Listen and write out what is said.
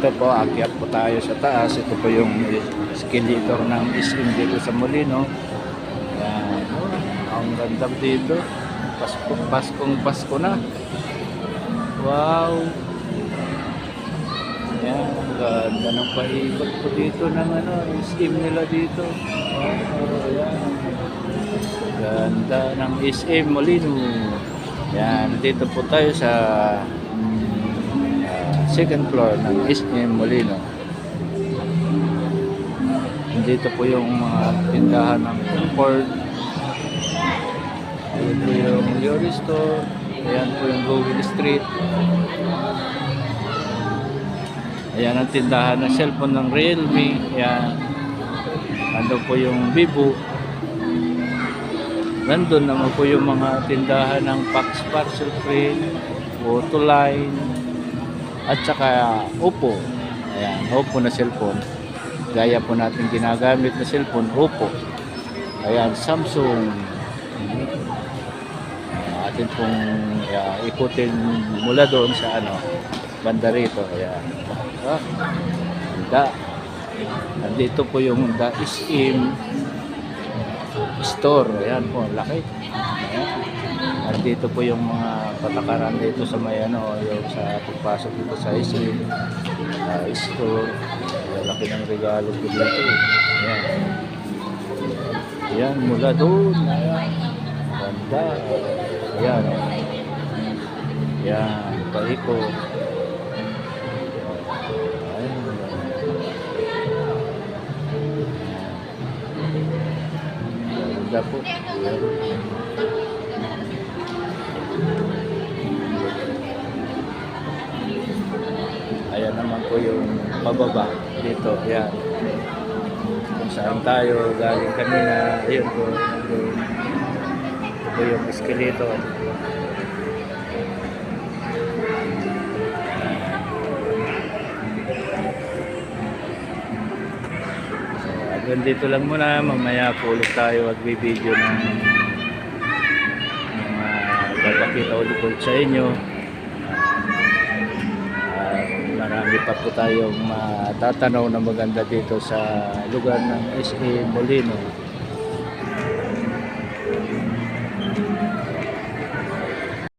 ito po, akyat po tayo sa taas. Ito po yung escalator ng SM dito sa Molino. Yan. Ang ganda dito. Paskong-Pasko na. Wow. Yan. Ang ganda ng paikot po dito ng SM nila dito. Wow. Yan. Ganda ng SM Molino. Yan. Dito po tayo sa second floor ng SM Molino. Dito po yung mga tindahan ng Comfort. Ayan po yung Yuri Store. Ayan po yung Gowin Street. Ayan ang tindahan ng cellphone ng Realme. Ayan. Nandun po yung Vivo. Nandun naman po yung mga tindahan ng Pax Parcel Free, Autoline, at saka Oppo. Ayan, Oppo na cellphone. Gaya po natin ginagamit na cellphone, Oppo. Ayan, Samsung. Atin pong ikutin mula doon sa banda rito. Ayan. Nandito po yung The SM Store. Ayan po, laki. Ayan. Dito po yung mga patakaran dito sa may yung sa pagpasok dito sa SM store. Laki ng regalo po dito. Ayan. Ayan, mula doon. Ayan. Ganda. Ayan. Ayan, paiko. Ayan. Ganda po. Ayan. Ayan naman po yung pababa dito. Ayan. Kung saan tayo galing kanina. Ayun po. Ito po yung escalator. So, hanggang dito lang muna. Mamaya po ulit tayo magbibideo ng papakita ulit sa inyo. Marami pa po tayong matatanaw na maganda dito sa lugar ng SM Molino.